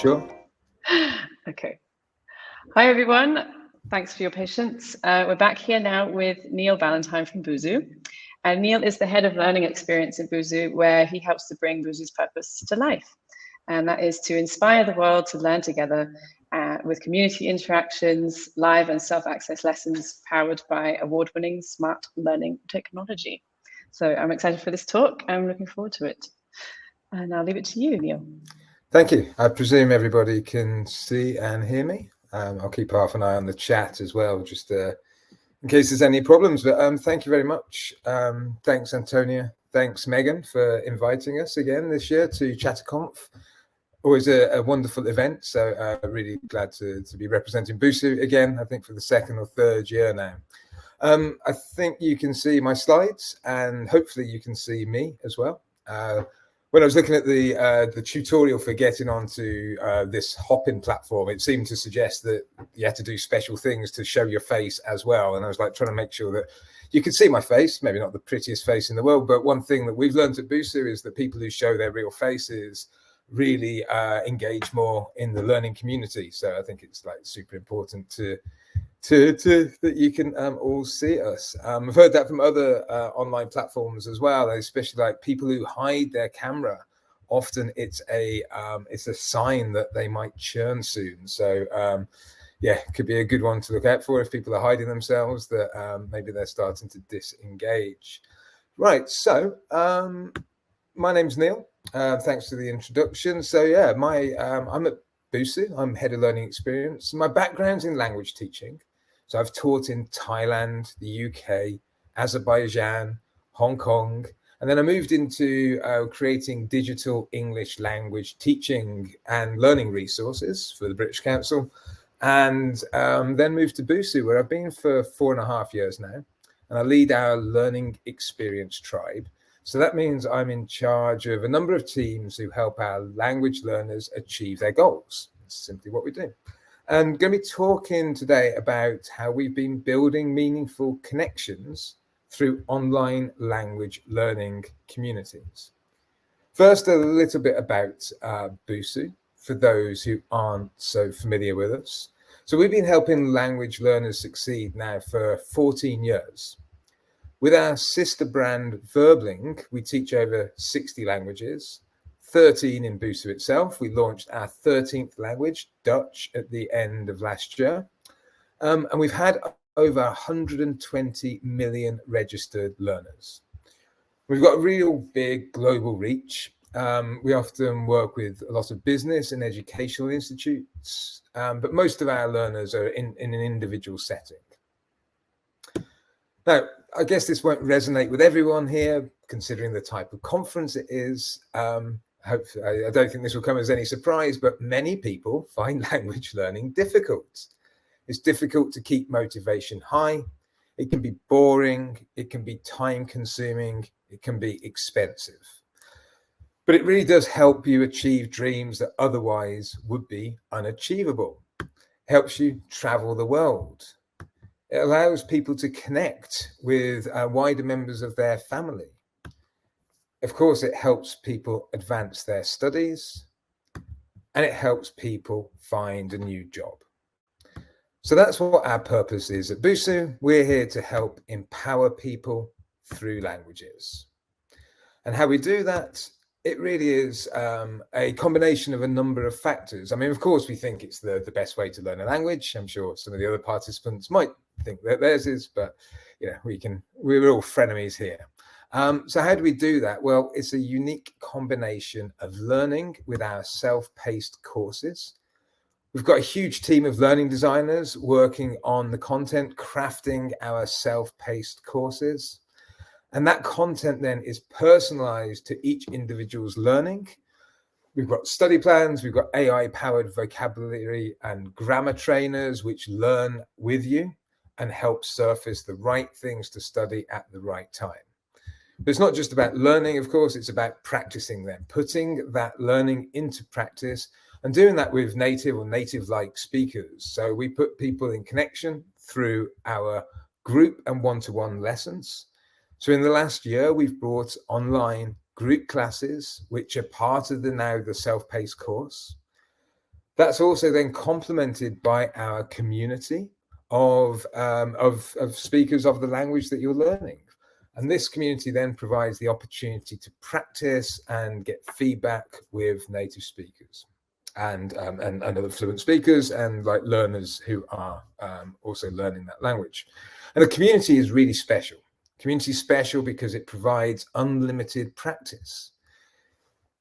Sure. Okay. Hi, everyone. Thanks for your patience. We're back here now with Neil Ballantyne from Busuu. And Neil is the head of learning experience at Busuu, where he helps to bring Busuu's purpose to life. And that is to inspire the world to learn together with community interactions, live and self-access lessons powered by award-winning smart learning technology. So I'm excited for this talk. I'm looking forward to it. And I'll leave it to you, Neil. Thank you. I presume everybody can see and hear me. I'll keep half an eye on the chat as well, just in case there's any problems. But thank you very much. Thanks, Antonia. Thanks, Megan, for inviting us again this year to ChatterConf. Always a wonderful event. So really glad to be representing Busuu again, I think for the second or third year now. I think you can see my slides and hopefully you can see me as well. When I was looking at the tutorial for getting onto this hop-in platform, it seemed to suggest that you had to do special things to show your face as well. And I was like trying to make sure that you could see my face, maybe not the prettiest face in the world, but one thing that we've learned at Busuu is that people who show their real faces really engage more in the learning community. So I think it's like super important to that you can all see us. I've heard that from other online platforms as well, especially like people who hide their camera. Often it's a sign that they might churn soon. So yeah, it could be a good one to look out for if people are hiding themselves, that maybe they're starting to disengage. Right, so my name's Neil. Thanks for the introduction. So yeah, I'm at Busuu. I'm head of learning experience. My background's in language teaching. So I've taught in Thailand, the UK, Azerbaijan, Hong Kong, and then I moved into creating digital English language teaching and learning resources for the British Council, and then moved to Busuu, where I've been for 4.5 years now, and I lead our learning experience tribe. So that means I'm in charge of a number of teams who help our language learners achieve their goals. That's simply what we do. I'm going to be talking today about how we've been building meaningful connections through online language learning communities. First, a little bit about Busuu, for those who aren't so familiar with us. So we've been helping language learners succeed now for 14 years. With our sister brand Verbling, we teach over 60 languages. 13 in Busuu itself. We launched our 13th language, Dutch, at the end of last year. And we've had over 120 million registered learners. We've got a real big global reach. We often work with a lot of business and educational institutes, but most of our learners are in an individual setting. Now, I guess this won't resonate with everyone here, considering the type of conference it is. Hopefully, I don't think this will come as any surprise, but many people find language learning difficult. It's difficult to keep motivation high. It can be boring. It can be time consuming. It can be expensive. But it really does help you achieve dreams that otherwise would be unachievable. It helps you travel the world. It allows people to connect with wider members of their family. Of course, it helps people advance their studies, and it helps people find a new job. So that's what our purpose is at Busuu. We're here to help empower people through languages. And how we do that, it really is a combination of a number of factors. I mean, of course, we think it's the best way to learn a language. I'm sure some of the other participants might think that theirs is, but you know, we're all frenemies here. So how do we do that? Well, it's a unique combination of learning with our self-paced courses. We've got a huge team of learning designers working on the content, crafting our self-paced courses. And that content then is personalized to each individual's learning. We've got study plans, we've got AI-powered vocabulary and grammar trainers which learn with you and help surface the right things to study at the right time. But it's not just about learning, of course, it's about practicing them, putting that learning into practice and doing that with native or native-like speakers. So we put people in connection through our group and one-to-one lessons. So in the last year, we've brought online group classes, which are part of the self-paced course. That's also then complemented by our community of speakers of the language that you're learning. And this community then provides the opportunity to practice and get feedback with native speakers and other fluent speakers and like learners who are also learning that language. And the community is really special. Community is special because it provides unlimited practice.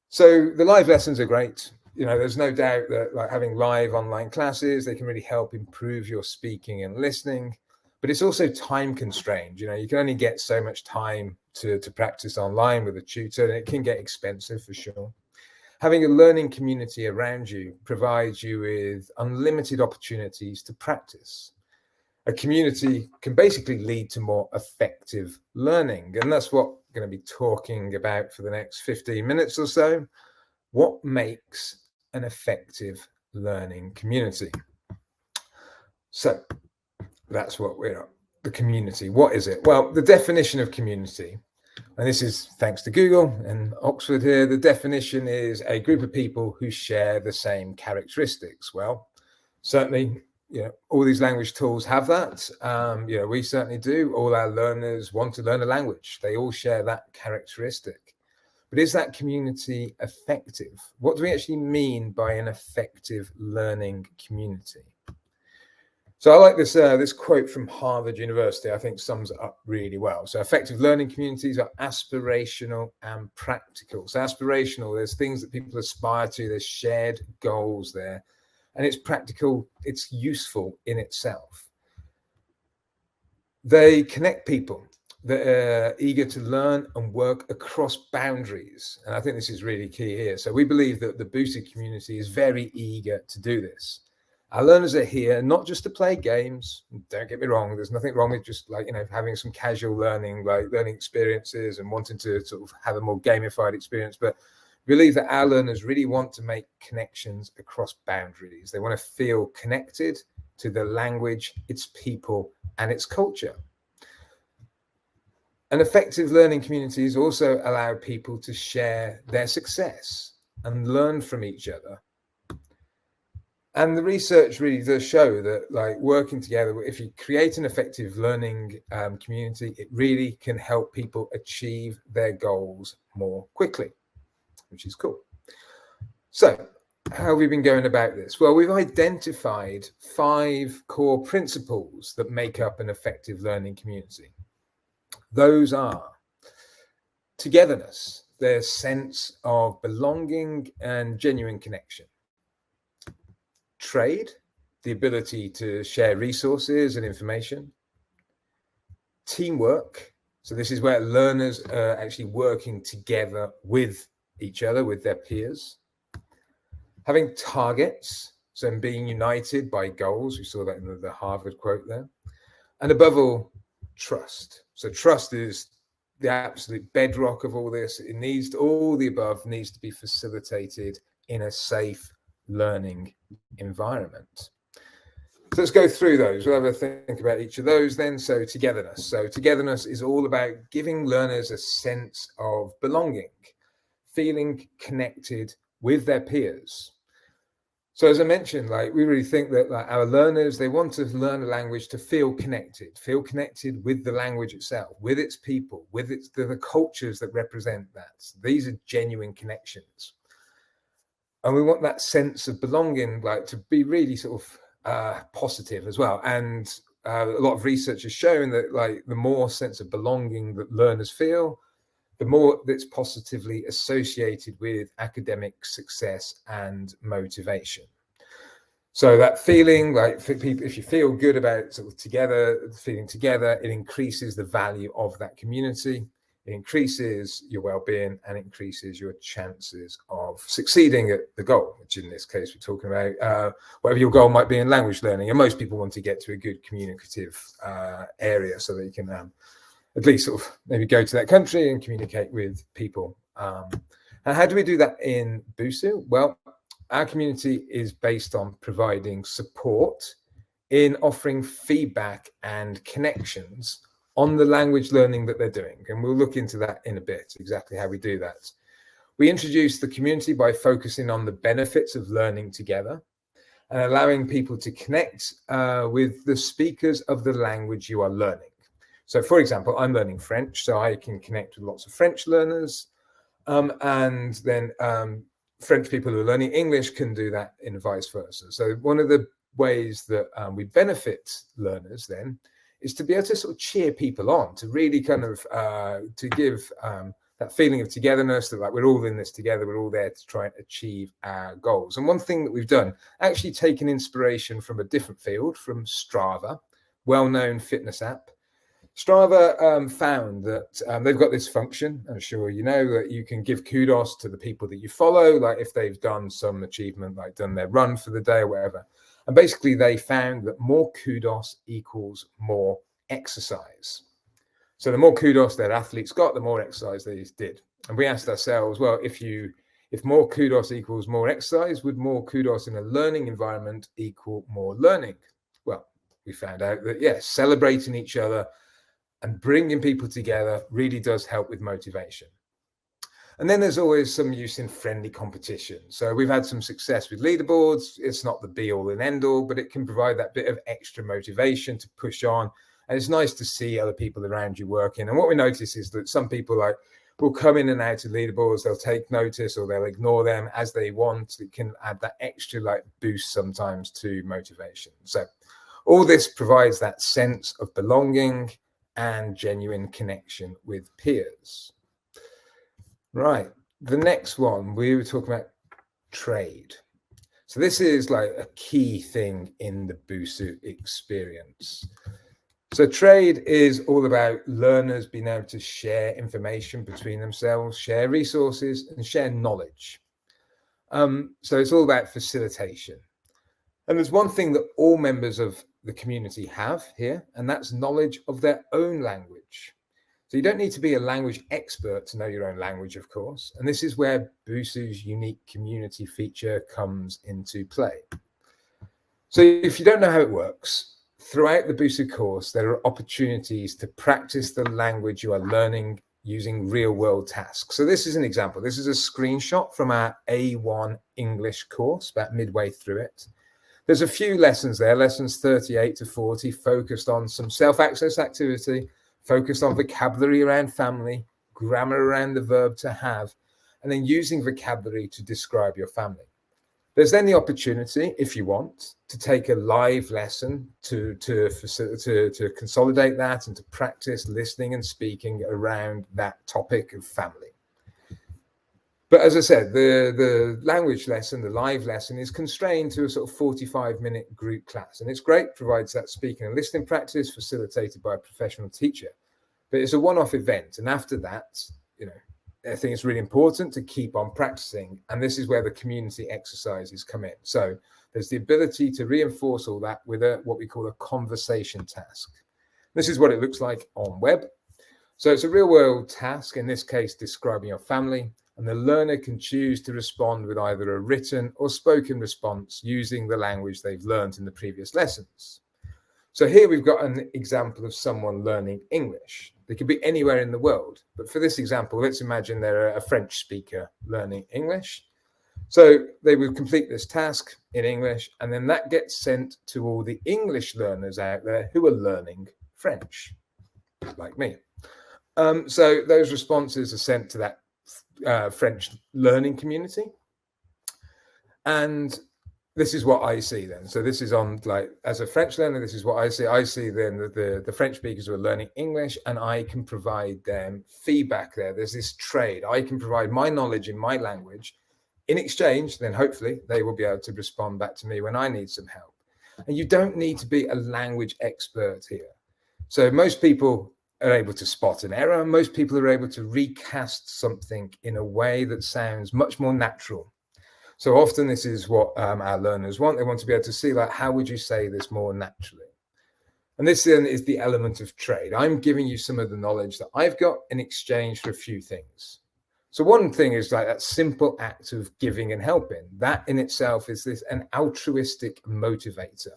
So the live lessons are great. You know, there's no doubt that like having live online classes, they can really help improve your speaking and listening, but it's also time constrained. You know, you can only get so much time to practice online with a tutor, and it can get expensive for sure. Having a learning community around you provides you with unlimited opportunities to practice. A community can basically lead to more effective learning, and that's what we're going to be talking about for the next 15 minutes or so. What makes an effective learning community? So that's what we're the community. What is it? Well, the definition of community, and this is thanks to Google and Oxford here, the definition is a group of people who share the same characteristics. Well, certainly, you know, all these language tools have that. You know, we certainly do. All our learners want to learn a language. They all share that characteristic. But is that community effective? What do we actually mean by an effective learning community? So I like this quote from Harvard University. I think sums it up really well. So effective learning communities are aspirational and practical. So aspirational, there's things that people aspire to, there's shared goals there, and it's practical, it's useful in itself. They connect people that are eager to learn and work across boundaries. And I think this is really key here. So we believe that the Busuu community is very eager to do this. Our learners are here not just to play games. Don't get me wrong, there's nothing wrong with just like, you know, having some casual learning, like learning experiences and wanting to sort of have a more gamified experience. But we believe that our learners really want to make connections across boundaries. They want to feel connected to the language, its people, and its culture. And effective learning communities also allow people to share their success and learn from each other. And the research really does show that, like, working together, if you create an effective learning community, it really can help people achieve their goals more quickly, which is cool. So how have we been going about this? Well, we've identified 5 core principles that make up an effective learning community. Those are togetherness, their sense of belonging and genuine connection. Trade, the ability to share resources and information. Teamwork, so this is where learners are actually working together with each other, with their peers. Having targets, so being united by goals. We saw that in the Harvard quote there. And above all, trust. So trust is the absolute bedrock of all this. It needs to, all the above needs to be facilitated in a safe learning environment. So let's go through those. We'll have a think about each of those then. So togetherness. So togetherness is all about giving learners a sense of belonging, feeling connected with their peers. So as I mentioned, like, we really think that, like, our learners, they want to learn a language to feel connected with the language itself, with its people, with the cultures that represent that. These are genuine connections. And we want that sense of belonging, like, to be really sort of positive as well. And a lot of research has shown that, like, the more sense of belonging that learners feel, the more that's positively associated with academic success and motivation. So that feeling, like, for people, if you feel good about sort of feeling together, it increases the value of that community. It increases your well-being and increases your chances of succeeding at the goal, which in this case, we're talking about whatever your goal might be in language learning. And most people want to get to a good communicative area so that you can at least sort of maybe go to that country and communicate with people. And how do we do that in Busuu? Well, our community is based on providing support in offering feedback and connections on the language learning that they're doing. And we'll look into that in a bit, exactly how we do that. We introduce the community by focusing on the benefits of learning together. and allowing people to connect with the speakers of the language you are learning. So, for example, I'm learning French, so I can connect with lots of French learners, and then French people who are learning English can do that in vice versa. So one of the ways that we benefit learners then is to be able to sort of cheer people on, to really kind of to give that feeling of togetherness, that like we're all in this together, we're all there to try and achieve our goals. And one thing that we've done, actually taken inspiration from a different field, from Strava, well-known fitness app. Strava found that they've got this function, I'm sure you know, that you can give kudos to the people that you follow, like if they've done some achievement, like done their run for the day or whatever. And basically they found that more kudos equals more exercise. So the more kudos their athletes got, the more exercise they did. And we asked ourselves, well, if more kudos equals more exercise, would more kudos in a learning environment equal more learning? Well, we found out that yes, celebrating each other and bringing people together really does help with motivation. And then there's always some use in friendly competition. So we've had some success with leaderboards. It's not the be all and end all, but it can provide that bit of extra motivation to push on. And it's nice to see other people around you working. And what we notice is that some people will come in and out of leaderboards. They'll take notice or they'll ignore them as they want. It can add that extra boost sometimes to motivation. So all this provides that sense of belonging and genuine connection with peers. Right, the next one, we were talking about trade. So this is like a key thing in the Busuu experience. So trade is all about learners being able to share information between themselves, share resources, and share knowledge. So it's all about facilitation. And there's one thing that all members of the community have here, and that's knowledge of their own language. So you don't need to be a language expert to know your own language, of course. And this is where Busuu's unique community feature comes into play. So if you don't know how it works, throughout the Busuu course, there are opportunities to practice the language you are learning using real-world tasks. So this is an example. This is a screenshot from our A1 English course, about midway through it. There's a few lessons there, lessons 38 to 40, focused on some self-access activity, focused on vocabulary around family, grammar around the verb to have, and then using vocabulary to describe your family. There's then the opportunity, if you want, to take a live lesson to consolidate that and to practice listening and speaking around that topic of family. But as I said, the language lesson, the live lesson, is constrained to a sort of 45-minute group class. And it's great, provides that speaking and listening practice facilitated by a professional teacher. But it's a one-off event. And after that, I think it's really important to keep on practicing. And this is where the community exercises come in. So there's the ability to reinforce all that with what we call a conversation task. This is what it looks like on web. So it's a real-world task, in this case, describing your family. And the learner can choose to respond with either a written or spoken response using the language they've learned in the previous lessons. So here we've got an example of someone learning English. They could be anywhere in the world. But for this example, let's imagine they're a French speaker learning English. So they will complete this task in English, and then that gets sent to all the English learners out there who are learning French, like me. So those responses are sent to that French learning community, and this is what I see then. So this is on, as a French learner, this is what I see. I see then the French speakers who are learning English, and I can provide them feedback there. There's this trade. I can provide my knowledge in my language. In exchange, then hopefully they will be able to respond back to me when I need some help. And you don't need to be a language expert here. So most people are able to spot an error. Most people are able to recast something in a way that sounds much more natural. So often this is what our learners want. They want to be able to see, how would you say this more naturally? And this then is the element of trade. I'm giving you some of the knowledge that I've got in exchange for a few things. So one thing is that simple act of giving and helping. That in itself is an altruistic motivator.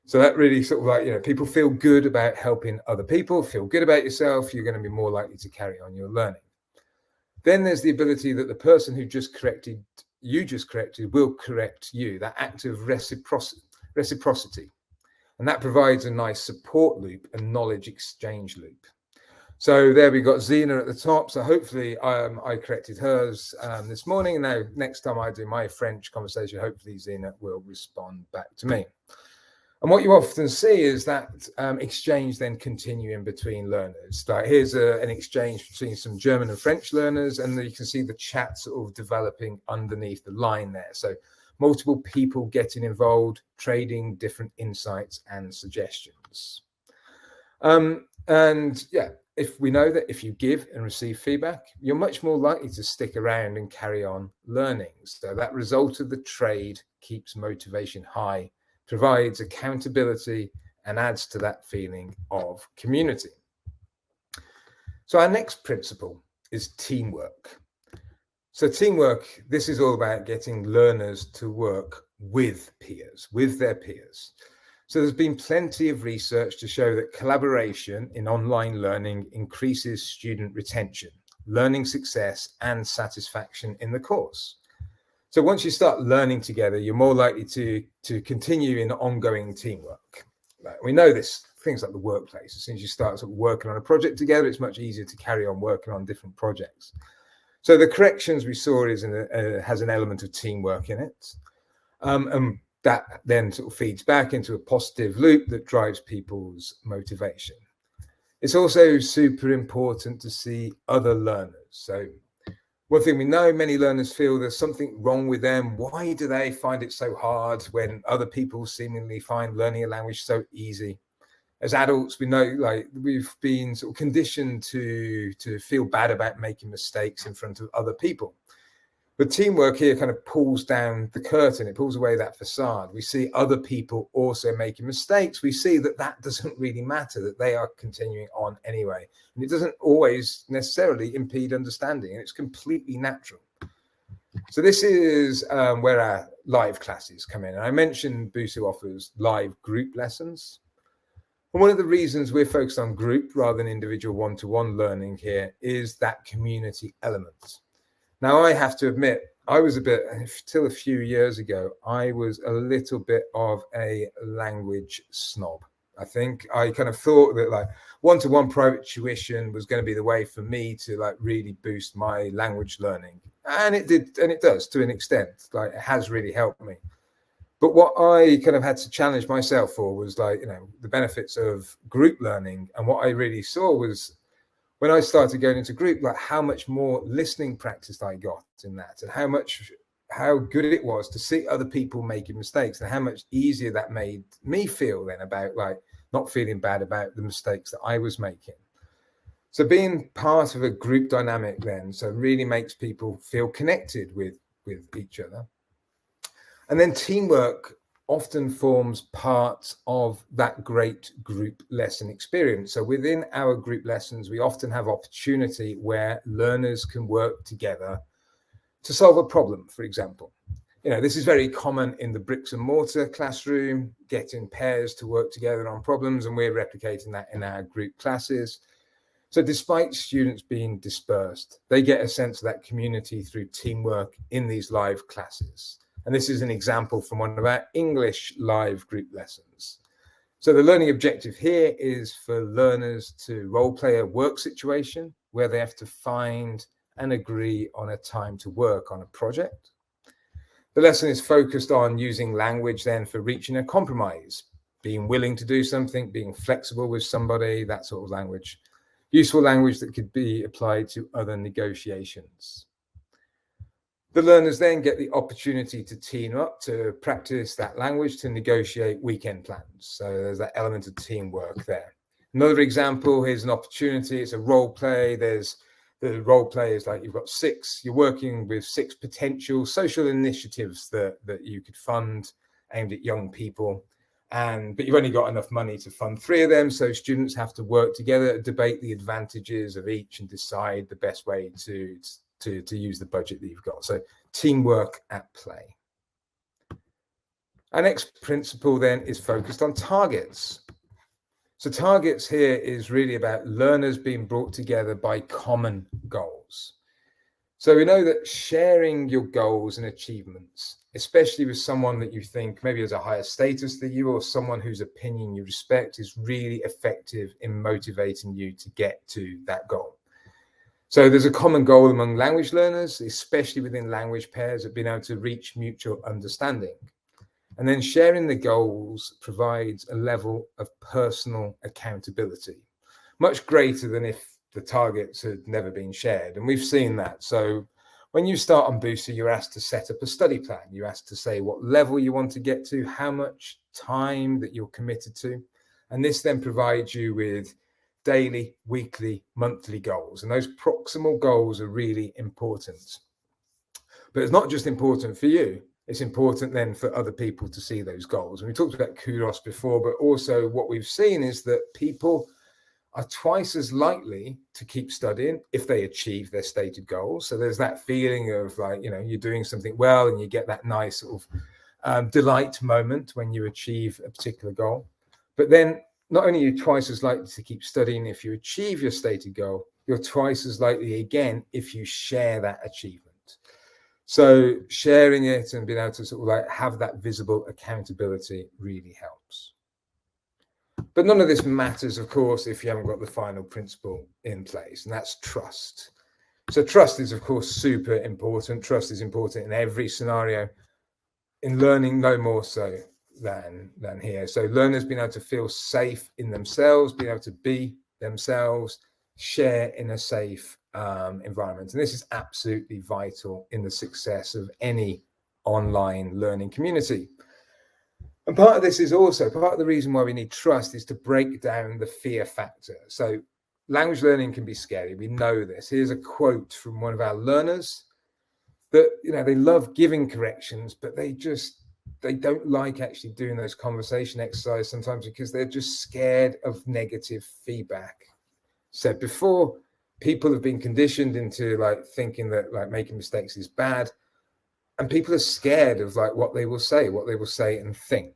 So that really sort of people feel good about helping other people, feel good about yourself, you're going to be more likely to carry on your learning. Then there's the ability that the person who just corrected you just corrected will correct you, that act of reciprocity. And that provides a nice support loop and knowledge exchange loop. So there we got Zena at the top. So hopefully I corrected hers this morning. Now, next time I do my French conversation, hopefully Zena will respond back to me. And what you often see is that exchange then continuing between learners. Like here's an exchange between some German and French learners, and you can see the chat sort of developing underneath the line there. So multiple people getting involved, trading different insights and suggestions. And yeah, if we know that if you give and receive feedback, you're much more likely to stick around and carry on learning. So that result of the trade keeps motivation high, provides accountability, and adds to that feeling of community. So our next principle is teamwork. So teamwork, this is all about getting learners to work with peers, with their peers. So there's been plenty of research to show that collaboration in online learning increases student retention, learning success, and satisfaction in the course. So once you start learning together, you're more likely to continue in ongoing teamwork. We know this, things like the workplace. As soon as you start sort of working on a project together, it's much easier to carry on working on different projects. So the corrections we saw has an element of teamwork in it. And that then sort of feeds back into a positive loop that drives people's motivation. It's also super important to see other learners. So one thing we know, many learners feel there's something wrong with them. Why do they find it so hard when other people seemingly find learning a language so easy? As adults, we know, like, we've been sort of conditioned to feel bad about making mistakes in front of other people. But teamwork here kind of pulls down the curtain. It pulls away that facade. We see other people also making mistakes. We see that that doesn't really matter, that they are continuing on anyway. And it doesn't always necessarily impede understanding, and it's completely natural. So this is where our live classes come in. And I mentioned Busuu offers live group lessons. And one of the reasons we're focused on group rather than individual one-to-one learning here is that community element. Now, I have to admit, I was till a few years ago, I was a little bit of a language snob. I think I kind of thought that like one-to-one private tuition was going to be the way for me to like really boost my language learning. And it did, and it does to an extent. Like, it has really helped me. But what I kind of had to challenge myself for was like, you know, the benefits of group learning. And what I really saw was, when I started going into group, like how much more listening practice I got in that, and how good it was to see other people making mistakes, and how much easier that made me feel then about like not feeling bad about the mistakes that I was making. So being part of a group dynamic then, so really makes people feel connected with each other. And then teamwork often forms part of that great group lesson experience. So within our group lessons, we often have opportunity where learners can work together to solve a problem, for example. You know, this is very common in the bricks and mortar classroom, getting pairs to work together on problems, and we're replicating that in our group classes. So despite students being dispersed, they get a sense of that community through teamwork in these live classes. And this is an example from one of our English live group lessons. So the learning objective here is for learners to role play a work situation where they have to find and agree on a time to work on a project. The lesson is focused on using language then for reaching a compromise, being willing to do something, being flexible with somebody, that sort of language. Useful language that could be applied to other negotiations. The learners then get the opportunity to team up, to practice that language, to negotiate weekend plans. So there's that element of teamwork there. Another example, here's an opportunity. It's a role play. There's the role play is like you're working with 6 potential social initiatives that you could fund aimed at young people. But you've only got enough money to fund 3 of them. So students have to work together, debate the advantages of each, and decide the best way to use the budget that you've got. So teamwork at play. Our next principle then is focused on targets. So targets here is really about learners being brought together by common goals. So we know that sharing your goals and achievements, especially with someone that you think maybe has a higher status than you or someone whose opinion you respect, is really effective in motivating you to get to that goal. So there's a common goal among language learners, especially within language pairs, of being able to reach mutual understanding. And then sharing the goals provides a level of personal accountability, much greater than if the targets had never been shared. And we've seen that. So when you start on Busuu, you're asked to set up a study plan. You're asked to say what level you want to get to, how much time that you're committed to. And this then provides you with daily, weekly, monthly goals. And those proximal goals are really important. But it's not just important for you. It's important then for other people to see those goals. And we talked about kudos before, but also what we've seen is that people are twice as likely to keep studying if they achieve their stated goals. So there's that feeling of like, you know, you're doing something well and you get that nice sort of delight moment when you achieve a particular goal. But then not only are you twice as likely to keep studying if you achieve your stated goal, you're twice as likely again if you share that achievement. So sharing it and being able to sort of like have that visible accountability really helps. But none of this matters, of course, if you haven't got the final principle in place, and that's trust. So trust is, of course, super important. Trust is important in every scenario. In learning, no more so than here. So learners being able to feel safe in themselves, being able to be themselves, share in a safe environment. And this is absolutely vital in the success of any online learning community. And part of this is also, part of the reason why we need trust is to break down the fear factor. So language learning can be scary. We know this. Here's a quote from one of our learners that, you know, they love giving corrections, but they don't like actually doing those conversation exercises sometimes because they're just scared of negative feedback. Said before, people have been conditioned into like thinking that like making mistakes is bad. And people are scared of like what they will say and think.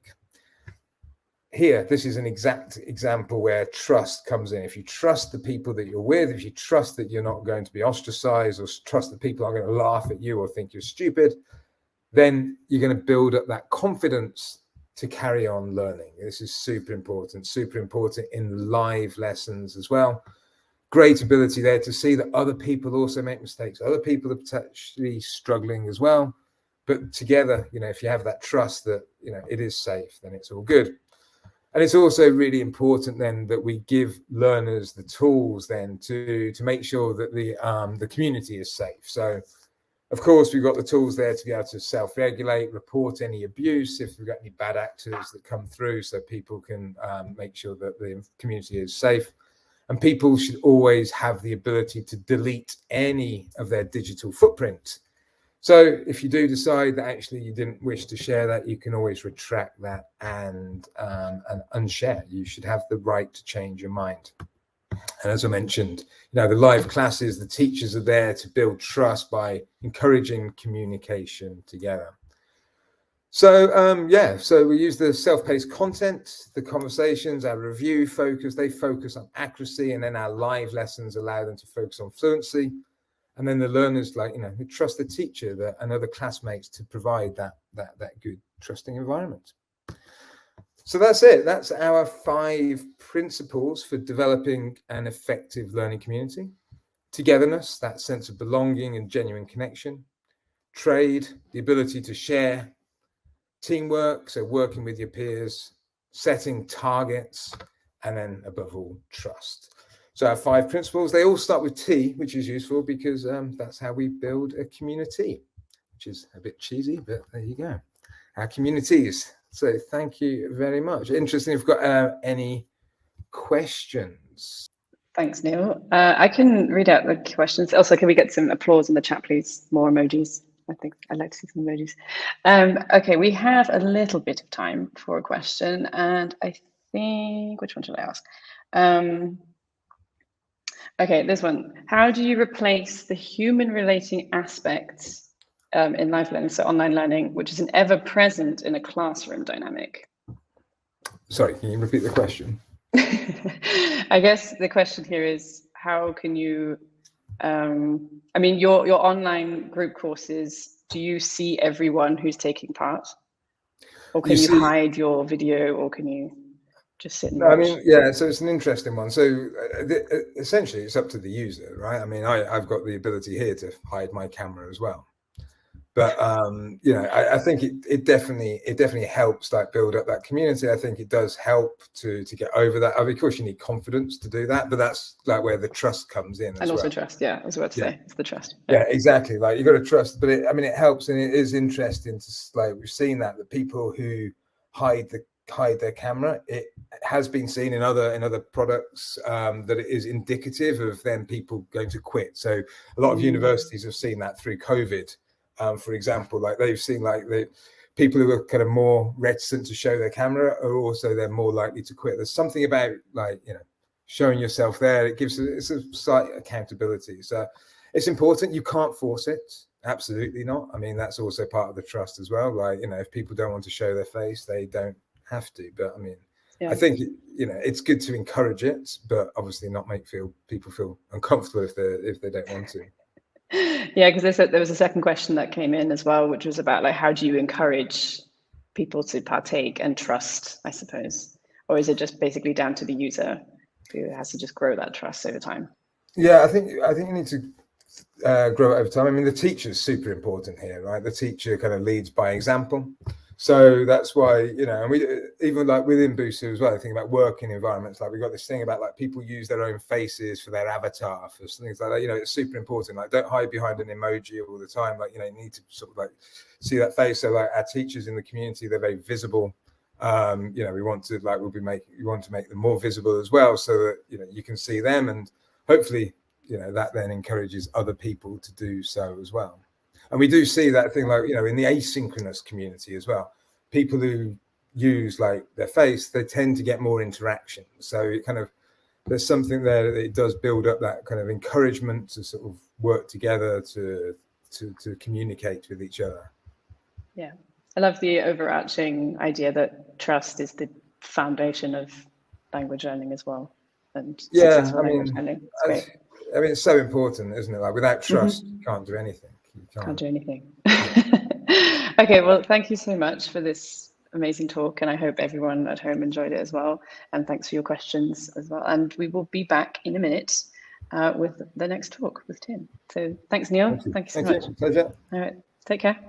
Here, this is an exact example where trust comes in. If you trust the people that you're with, if you trust that you're not going to be ostracized or trust that people aren't going to laugh at you or think you're stupid, then you're going to build up that confidence to carry on learning. This is super important in live lessons as well. Great ability there to see that other people also make mistakes. Other people are potentially struggling as well. But together, you know, if you have that trust that, you know, it is safe, then it's all good. And it's also really important then that we give learners the tools then to make sure that the community is safe. So, of course, we've got the tools there to be able to self-regulate, report any abuse if we've got any bad actors that come through, so people can make sure that the community is safe. And people should always have the ability to delete any of their digital footprint. So if you do decide that actually you didn't wish to share that, you can always retract that and unshare. You should have the right to change your mind. And as I mentioned, you know, the live classes, the teachers are there to build trust by encouraging communication together. So yeah, so we use the self-paced content, the conversations, our review focus, they focus on accuracy, and then our live lessons allow them to focus on fluency. And then the learners, like, you know, who trust the teacher and other classmates to provide that good, trusting environment. So that's it. That's our 5 principles for developing an effective learning community. Togetherness, that sense of belonging and genuine connection. Trade, the ability to share. Teamwork, so working with your peers. Setting targets. And then above all, trust. So our 5 principles, they all start with T, which is useful because that's how we build a community, which is a bit cheesy, but there you go. Our communities. So thank you very much. Interesting if you've got any questions. Thanks, Neil. I can read out the questions. Also, can we get some applause in the chat, please? More emojis. I think I'd like to see some emojis. Okay, we have a little bit of time for a question, and I think, which one should I ask? Okay, this one. How do you replace the human relating aspects in live learning, so online learning, which is an ever-present in a classroom dynamic? Sorry, can you repeat the question? I guess the question here is, how can you I mean, your online group courses, do you see everyone who's taking part? Or can you hide your video, or can you just sit and watch? I mean, yeah, so it's an interesting one. So essentially, it's up to the user, right? I mean, I've got the ability here to hide my camera as well. But you know, I think it definitely helps like build up that community. I think it does help to get over that. I mean, of course, you need confidence to do that, but that's like where the trust comes in. And also trust, yeah, I was about to say, it's the trust. Yeah, exactly. Like you got to trust, but I mean, it helps, and it is interesting to like we've seen that the people who hide their camera, it has been seen in other products that it is indicative of then people going to quit. So a lot of universities have seen that through COVID. For example, like they've seen like the people who are kind of more reticent to show their camera are also they're more likely to quit. There's something about like, you know, showing yourself there. It's a slight accountability. So it's important. You can't force it. Absolutely not. I mean, that's also part of the trust as well. Like, you know, if people don't want to show their face, they don't have to. But I mean, I think, you know, it's good to encourage it, but obviously not make people feel uncomfortable if they don't want to. Yeah, because there was a second question that came in as well, which was about like, how do you encourage people to partake and trust, I suppose? Or is it just basically down to the user who has to just grow that trust over time? Yeah, I think you need to grow it over time. I mean, the teacher is super important here, right? The teacher kind of leads by example. So that's why, you know, and we even like within Busuu as well, I think about working environments, like we've got this thing about like people use their own faces for their avatar, for things like that. You know, it's super important. Like don't hide behind an emoji all the time. Like, you know, you need to sort of like see that face. So like our teachers in the community, they're very visible. You know, we want to make them more visible as well, so that, you know, you can see them, and hopefully, you know, that then encourages other people to do so as well. And we do see that thing, like, you know, in the asynchronous community as well, people who use like their face, they tend to get more interaction. So it kind of, there's something there that it does build up that kind of encouragement to sort of work together to communicate with each other. Yeah, I love the overarching idea that trust is the foundation of language learning as well. And yeah, I mean, it's so important, isn't it? Like without trust, you can't do anything. Can't do anything. Okay, well, thank you so much for this amazing talk, and I hope everyone at home enjoyed it as well. And thanks for your questions as well. And we will be back in a minute with the next talk with Tim. So thanks, Neil. Thank you so much. Pleasure. All right, take care.